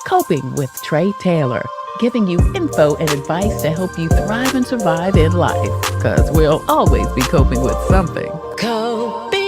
Coping with Tre Tailor, giving you info and advice to help you thrive and survive in life, because we'll always be coping with something. Coping.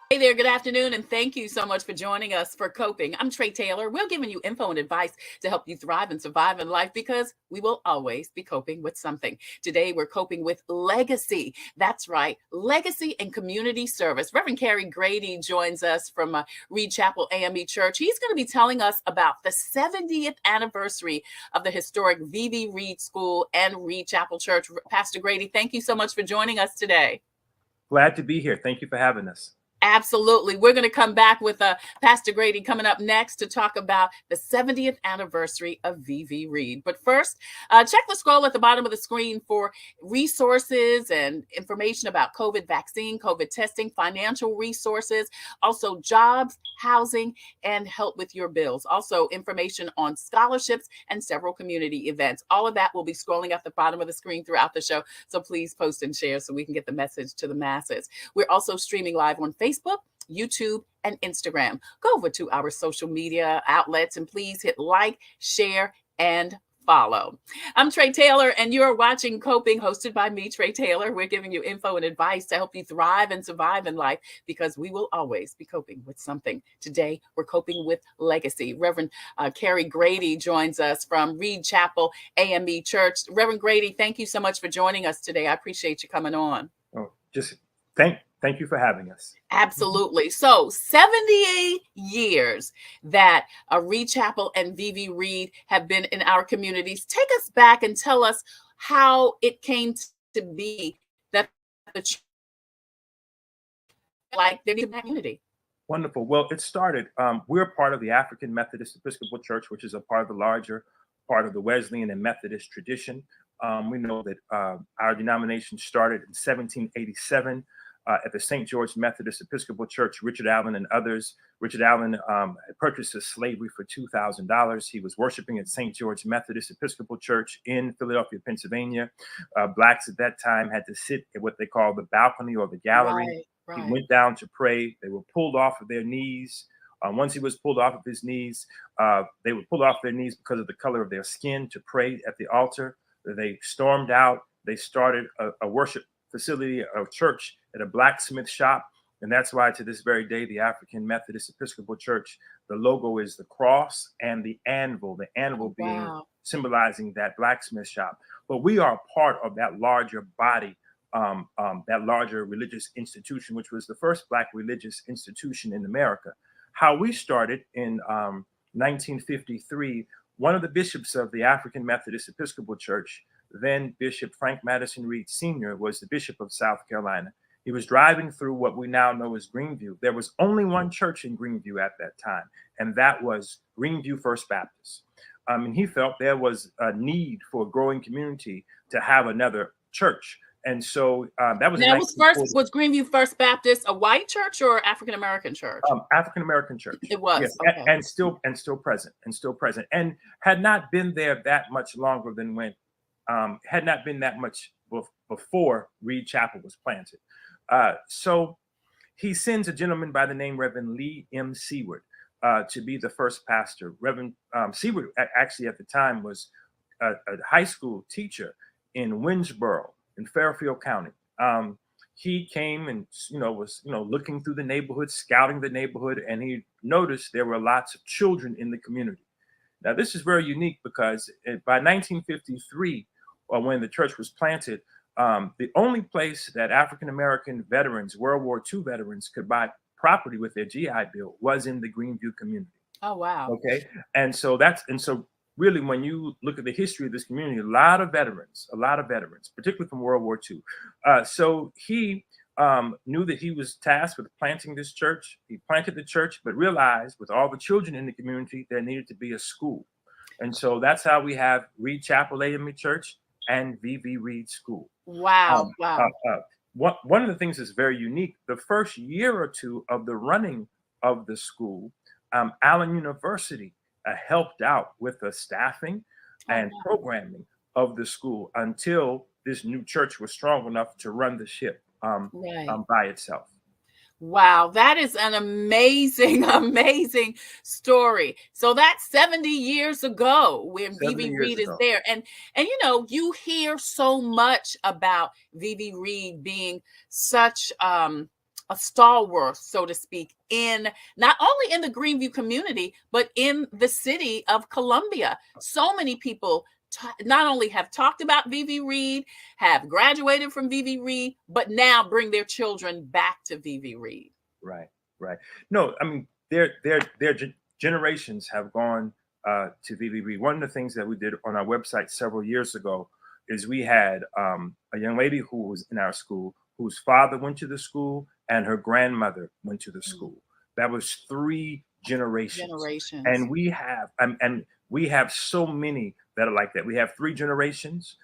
Hey there, good afternoon, and thank you so much for joining us for Coping. I'm Tre Tailor. We're giving you info and advice to help you thrive and survive in life because we will always be coping with something. Today, we're coping with legacy. That's right, legacy and community service. Reverend Carey Grady joins us from Reid Chapel AME Church. He's going to be telling us about the 70th anniversary of the historic Reid School and Reid Chapel Church. Pastor Grady, thank you so much for joining us today. Glad to be here. Thank you for having us. Absolutely. We're going to come back with Pastor Grady coming up next to talk about the 70th anniversary of Reid. But first, check the scroll at the bottom of the screen for resources and information about COVID vaccine, COVID testing, financial resources, also jobs, housing, and help with your bills. Also, information on scholarships and several community events. All of that will be scrolling at the bottom of the screen throughout the show. So please post and share so we can get the message to the masses. We're also streaming live on Facebook, YouTube, and Instagram. Go over to our social media outlets and please hit like, share, and follow. I'm Tre Tailor, and you're watching Coping, hosted by me, Tre Tailor. We're giving you info and advice to help you thrive and survive in life because we will always be coping with something. Today, we're coping with legacy. Reverend Carey Grady joins us from Reid Chapel AME Church. Reverend Grady, thank you so much for joining us today. I appreciate you coming on. Oh, just thank you for having us. Absolutely. So 78 years that Reid Chapel and Reid have been in our communities. Take us back and tell us how it came to be that the church like their community. Wonderful. Well, it started, we're part of the African Methodist Episcopal Church, which is a part of the larger part of the Wesleyan and Methodist tradition. We know that our denomination started in 1787. At the St. George Methodist Episcopal Church, Richard Allen and others. Richard Allen purchases slavery for $2,000. He was worshiping at St. George Methodist Episcopal Church in Philadelphia, Pennsylvania. Blacks at that time had to sit at what they call the balcony or the gallery. Right. He went down to pray. They were pulled off of their knees. Once he was pulled off of his knees, they were pulled off their knees because of the color of their skin to pray at the altar. They stormed out. They started a worship facility, a church at a blacksmith shop. And that's why to this very day, the African Methodist Episcopal Church, the logo is the cross and the anvil being symbolizing that blacksmith shop. But we are part of that larger body, that larger religious institution, which was the first Black religious institution in America. How we started in 1953, one of the bishops of the African Methodist Episcopal Church, then Bishop Frank Madison Reid Sr., was the Bishop of South Carolina. He was driving through what we now know as Greenview. There was only one church in Greenview at that time, and that was Greenview First Baptist. And he felt there was a need for a growing community to have another church. And so that was. Now, was Greenview First Baptist a white church or African American church? African American church. It was, yes, okay. and still present, and had not been there that much longer than when. Had not been that much before Reid Chapel was planted. So he sends a gentleman by the name Reverend Lee M. Seward to be the first pastor. Reverend Seward actually at the time was a high school teacher in Winsboro in Fairfield County. He came and was looking through the neighborhood, scouting the neighborhood, and he noticed there were lots of children in the community. Now this is very unique because by 1953, or when the church was planted, the only place that African-American veterans, World War II veterans, could buy property with their GI Bill was in the Greenview community. Oh, wow. Okay. And so really, when you look at the history of this community, a lot of veterans, particularly from World War II. So he knew that he was tasked with planting this church. He planted the church, but realized with all the children in the community, there needed to be a school. And so that's how we have Reid Chapel AME Church and Reid School. Wow. One of the things that's very unique, the first year or two of the running of the school, Allen University helped out with the staffing and programming of the school until this new church was strong enough to run the ship by itself. Wow, that is an amazing, amazing story. So that's 70 years ago when 70 Vivi years Reed is ago. there. And you know, you hear so much about Vivi Reed being such a stalwart, so to speak, in not only in the Greenview community, but in the city of Columbia. So many people not only have talked about Vivi Reed, have graduated from Vivi Reed, but now bring their children back to Vivi Reed. Right, right. No, I mean their generations have gone to VVB. One of the things that we did on our website several years ago is we had a young lady who was in our school whose father went to the school and her grandmother went to the Mm. school. That was three generations, Generations. and we have so many that are like that. We have three generations.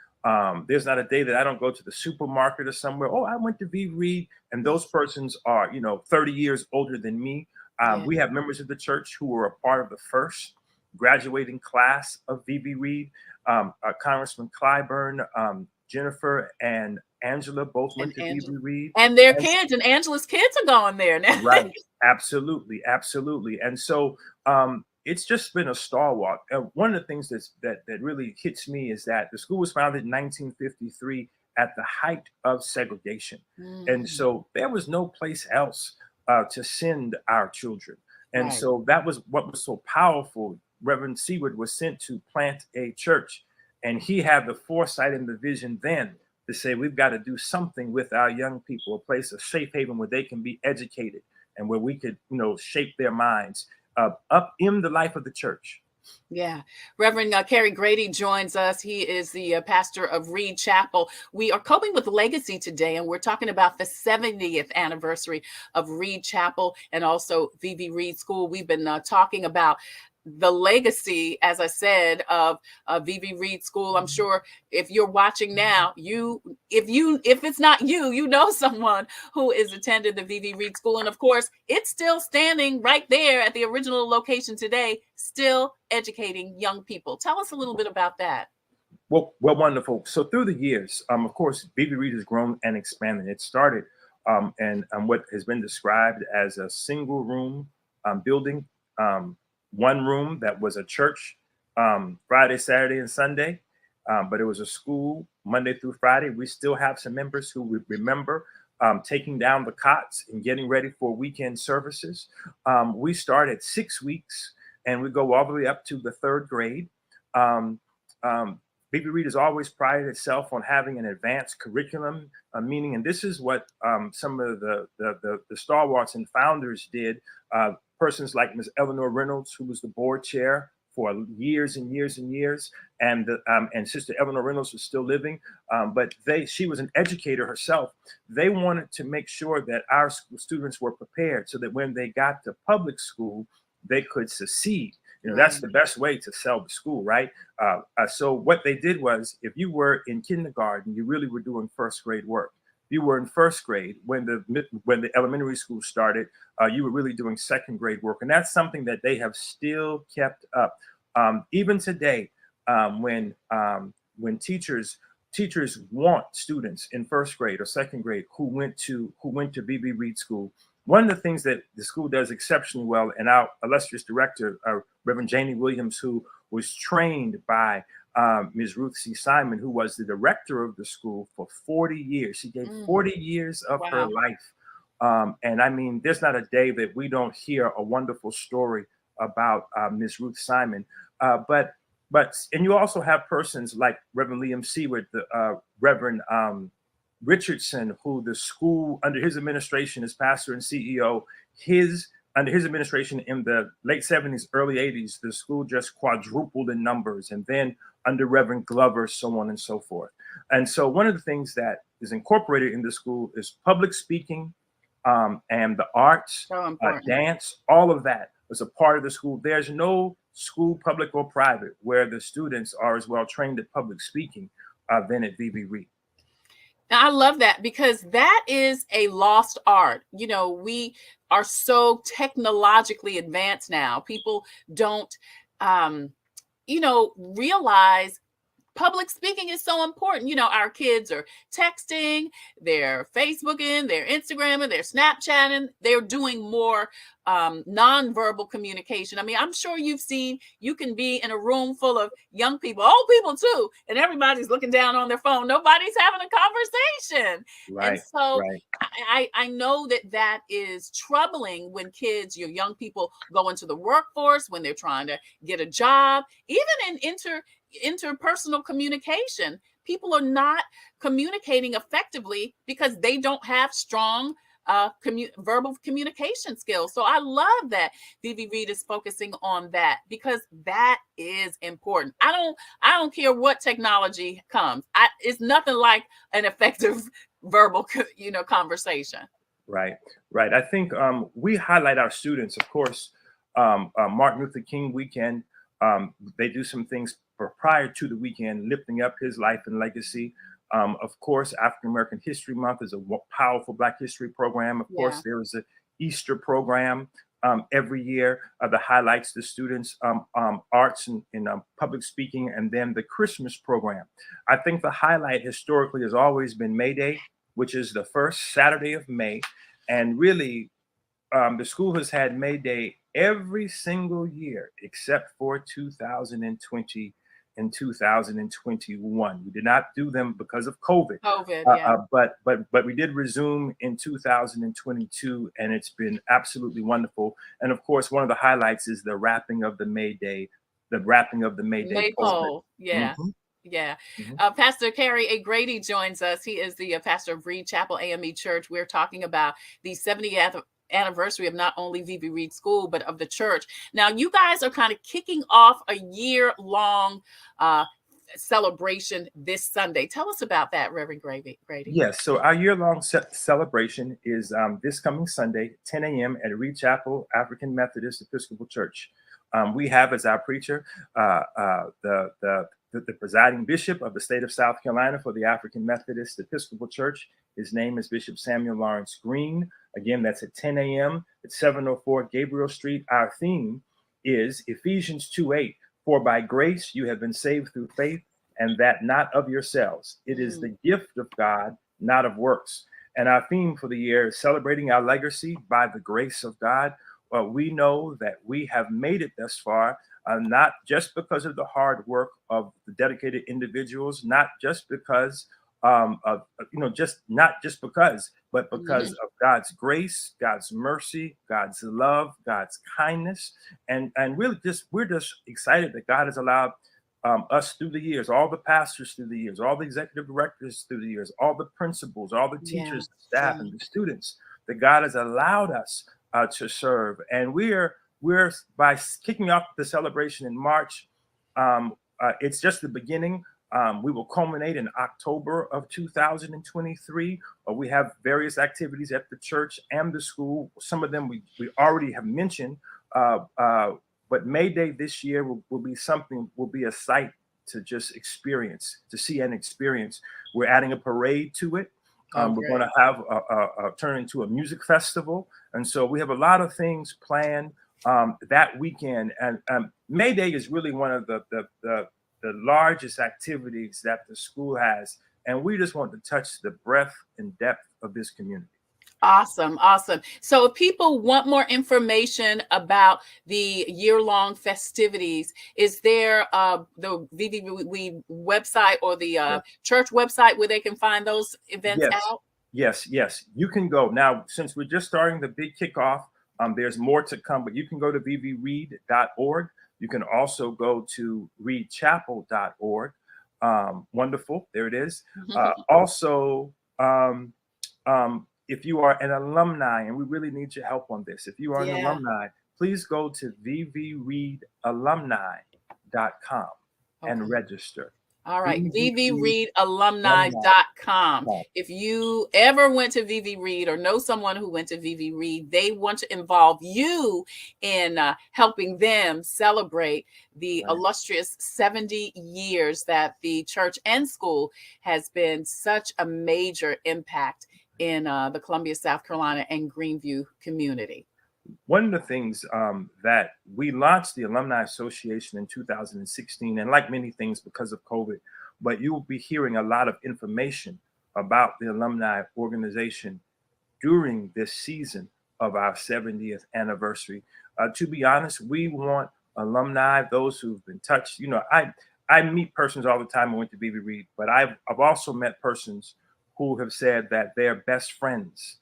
There's not a day that I don't go to the supermarket or somewhere. Oh, I went to V Reed, and those persons are 30 years older than me. Yeah. We have members of the church who were a part of the first graduating class of VB Reed. Congressman Clyburn, Jennifer, and Angela both And went to Angela VB Reed. and their And kids and Angela's kids are going there now. right, absolutely, absolutely. And so it's just been a stalwart. One of the things that really hits me is that the school was founded in 1953 at the height of segregation, and Mm, so there was no place else to send our children. And right. so that was what was so powerful. Reverend Seward was sent to plant a church, and he had the foresight and the vision then to say we've got to do something with our young people, a place, a safe haven where they can be educated and where we could, shape their minds up in the life of the church. Yeah. Reverend Carey Grady joins us. He is the pastor of Reid Chapel. We are coping with legacy today, and we're talking about the 70th anniversary of Reid Chapel and also Vivi Reid School. We've been talking about the legacy, as I said, of Vivi Reid School. I'm sure if you're watching now, if it's not you, you know someone who is attended the Vivi Reid School, and of course, it's still standing right there at the original location today, still educating young people. Tell us a little bit about that. Well, wonderful. So through the years, of course, BB Reed has grown and expanded. It started and what has been described as a single room building, one room that was a church Friday, Saturday, and Sunday, but it was a school Monday through Friday. We still have some members who would remember taking down the cots and getting ready for weekend services. We start at 6 weeks and we go all the way up to the third grade. Um, um, BB Reed has always prided itself on having an advanced curriculum, meaning, and this is what some of the stalwarts and founders did. Persons like Ms. Eleanor Reynolds, who was the board chair for years and years and years, and Sister Eleanor Reynolds was still living, but she was an educator herself. They wanted to make sure that our students were prepared so that when they got to public school, they could succeed. That's Right. the best way to sell the school, right? So what they did was, if you were in kindergarten, you really were doing first grade work. If you were in first grade when the elementary school started, you were really doing second grade work, and that's something that they have still kept up. Even today, when teachers want students in first grade or second grade who went to BB Reid School. One of the things that the school does exceptionally well, and our illustrious director, Reverend Janie Williams, who was trained by Ms. Ruth C. Simon, who was the director of the school for 40 years. She gave 40 years of her Wow. life. And I mean, there's not a day that we don't hear a wonderful story about Ms. Ruth Simon. And you also have persons like Reverend Liam Seward, the Reverend Richardson, who the school under his administration as pastor and CEO, under his administration in the late 70s, early 80s, the school just quadrupled in numbers. And then under Reverend Glover, so on and so forth. And so one of the things that is incorporated in the school is public speaking and the arts, So important. dance, all of that was a part of the school. There's no school, public or private, where the students are as well trained at public speaking than at VB Reed. Now, I love that because that is a lost art. You know, we are so technologically advanced now. People don't, realize public speaking is so important. You know, our kids are texting, they're Facebooking, they're Instagramming, they're Snapchatting, they're doing more nonverbal communication. I mean, I'm sure you've seen, you can be in a room full of young people, old people too, and everybody's looking down on their phone. Nobody's having a conversation. And Right, so right. I know that that is troubling when kids, your young people, go into the workforce, when they're trying to get a job, even in interpersonal communication. People are not communicating effectively because they don't have strong verbal communication skills. So I love that Vivi Reid is focusing on that, because that is important. I don't care what technology comes. It's nothing like an effective verbal conversation. Right, right. I think we highlight our students, of course. Martin Luther King weekend, they do some things for prior to the weekend, lifting up his life and legacy. Of course, African American History Month is a powerful Black History program. Of Yeah. course, there is an Easter program every year that highlights the students' arts and public speaking, and then the Christmas program. I think the highlight historically has always been May Day, which is the first Saturday of May. And really, the school has had May Day every single year except for 2020 and 2021. We did not do them because of COVID, COVID, yeah. but we did resume in 2022, and it's been absolutely wonderful. And of course, one of the highlights is the wrapping of the May Day pole. Maypole, yeah. Mhm, Yeah. mhm. Pastor Carey A. Grady joins us. He is the pastor of Reid Chapel AME Church. We're talking about the 70th anniversary of not only Vivi Reid School, but of the church. Now, you guys are kind of kicking off a year-long celebration this Sunday. Tell us about that, Reverend Grady. Yes, so our year-long celebration is this coming Sunday, 10 a.m. at Reid Chapel African Methodist Episcopal Church. We have as our preacher the presiding bishop of the state of South Carolina for the African Methodist Episcopal Church. His name is Bishop Samuel Lawrence Green. Again, that's at 10 a.m. at 704 Gabriel Street. Our theme is Ephesians 2:8. For by grace you have been saved through faith, and that not of yourselves. It is the gift of God, not of works. And our theme for the year is celebrating our legacy by the grace of God. We know that we have made it thus far, not just because of the hard work of the dedicated individuals, not just because not just because, but because of God's grace, God's mercy, God's love, God's kindness, and really we're just excited that God has allowed us through the years, all the pastors through the years, all the executive directors through the years, all the principals, all the teachers, staff, and the students, that God has allowed us to serve. And we're by kicking off the celebration in March. It's just the beginning. We will culminate in October of 2023. We have various activities at the church and the school. Some of them we already have mentioned. But May Day this year will be a sight to just experience, to see and experience. We're adding a parade to it. We're going to have turn into a music festival. And so we have a lot of things planned that weekend. And May Day is really one of the largest activities that the school has. And we just want to touch the breadth and depth of this community. Awesome. So if people want more information about the year-long festivities, is there the Vivi Reid website or the church website where they can find those events out? Yes. You can go. Now, since we're just starting the big kickoff, there's more to come, but you can go to vvreid.org. You can also go to reidchapel.org. Wonderful. There it is. Also, if you are an alumni, and we really need your help on this, if you are an alumni, please go to vvreidalumni.com and register. All right, vvreidalumni.com. If you ever went to Vivi Reid or know someone who went to Vivi Reid, they want to involve you in helping them celebrate the illustrious 70 years that the church and school has been such a major impact in the Columbia, South Carolina, and Greenview community. One of the things that we launched the Alumni Association in 2016, and like many things because of COVID, but you will be hearing a lot of information about the alumni organization during this season of our 70th anniversary. To be honest, we want alumni, those who've been touched. You know, I meet persons all the time. I went to VV Reid, but I've also met persons who have said that they're best friends.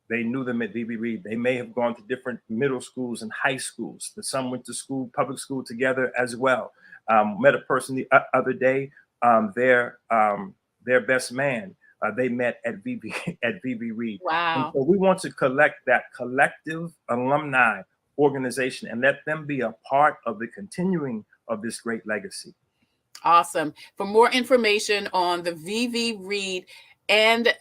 They knew them at VV Reid. They may have gone to different middle schools and high schools. Some went to school, public school together as well. Met a person the other day. Their best man they met at VV Reid. Wow. And so we want to collect that collective alumni organization and let them be a part of the continuing of this great legacy. Awesome. For more information on the VV Reid and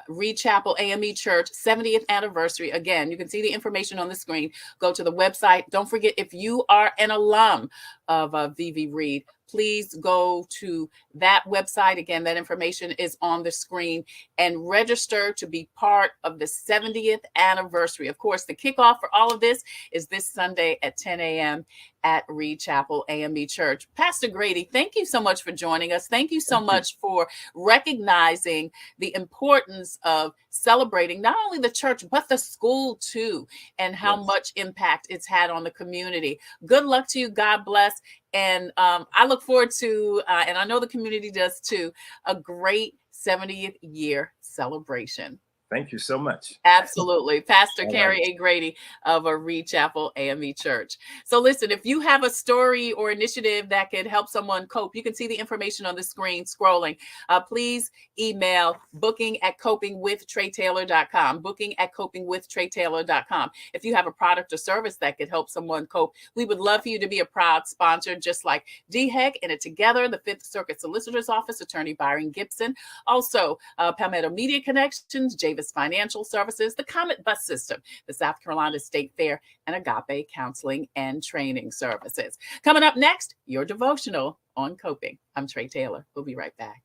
Reid Chapel AME Church 70th anniversary. Again, you can see the information on the screen. Go to the website. Don't forget, if you are an alum of VV Reid, please go to that website. Again, that information is on the screen, and register to be part of the 70th anniversary. Of course, the kickoff for all of this is this Sunday at 10 a.m. at Reid Chapel AME Church. Pastor Grady, thank you so much for joining us. Thank you so much for recognizing the importance of celebrating not only the church, but the school too, and how much impact it's had on the community. Good luck to you. God bless. And I look forward to, and I know the community does too, a great 70th year celebration. Thank you so much. Absolutely. Pastor Carey A. Grady of a Reid Chapel AME Church. So listen, if you have a story or initiative that could help someone cope, you can see the information on the screen scrolling. Please email booking@copingwithtretatailor.com, booking@copingwithtretatailor.com. If you have a product or service that could help someone cope, we would love for you to be a proud sponsor, just like DHEC and it Together, the Fifth Circuit Solicitor's Office, Attorney Byron Gibson. Also, Palmetto Media Connections, Javis Financial Services, the Comet Bus System, the South Carolina State Fair, and Agape Counseling and Training Services. Coming up next, your devotional on coping. I'm Tre Tailor. We'll be right back.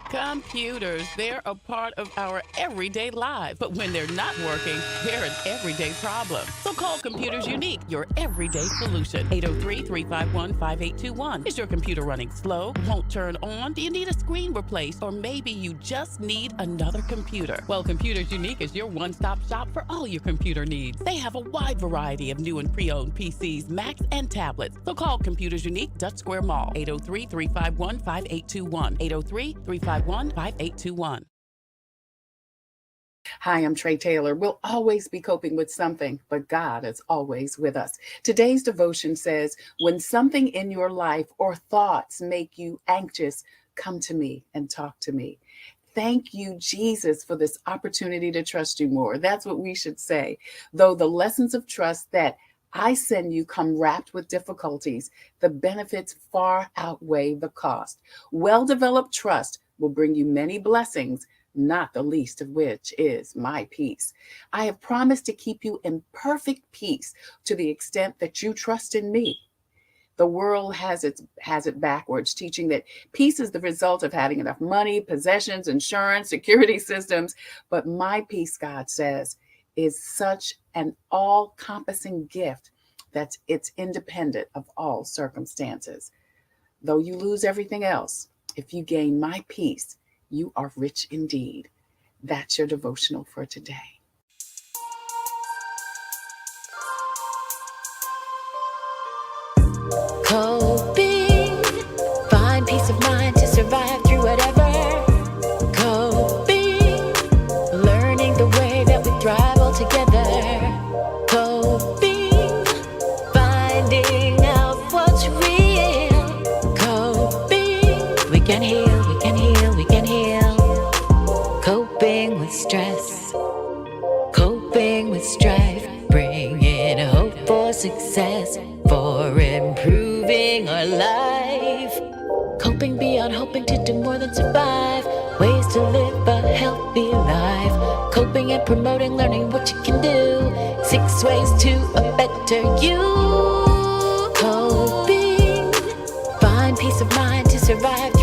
Computers, they're a part of our everyday lives, but when they're not working, they're an everyday problem. So call Computers Unique, your everyday solution. 803-351-5821. Is your computer running slow? Won't turn on? Do you need a screen replaced? Or maybe you just need another computer? Well, Computers Unique is your one-stop shop for all your computer needs. They have a wide variety of new and pre-owned PCs, Macs, and tablets. So call Computers Unique, Dutch Square Mall, 803-351-5821. 803-351-5821. Hi, I'm Tre Tailor. We'll always be coping with something, but God is always with us. Today's devotion says, when something in your life or thoughts make you anxious, come to me and talk to me. Thank you, Jesus, for this opportunity to trust you more. That's what we should say. Though the lessons of trust that I send you come wrapped with difficulties, the benefits far outweigh the cost. Well-developed trust will bring you many blessings, not the least of which is my peace. I have promised to keep you in perfect peace to the extent that you trust in me. The world has it backwards, teaching that peace is the result of having enough money, possessions, insurance, security systems. But my peace, God says, is such an all-encompassing gift that it's independent of all circumstances. Though you lose everything else, if you gain my peace, you are rich indeed. That's your devotional for today. Coping, find peace of mind to survive through whatever. Coping, learning the way that we thrive all together. Coping, finding out what's real. Coping, we can heal, we can heal, we can heal. Coping with stress, coping with strife, bringing hope for success, for improving our life. Coping beyond hoping to do more than survive, ways to live a healthy life. Coping and promoting, learning what you can do, 6 ways to a better you. Coping, find peace of mind to survive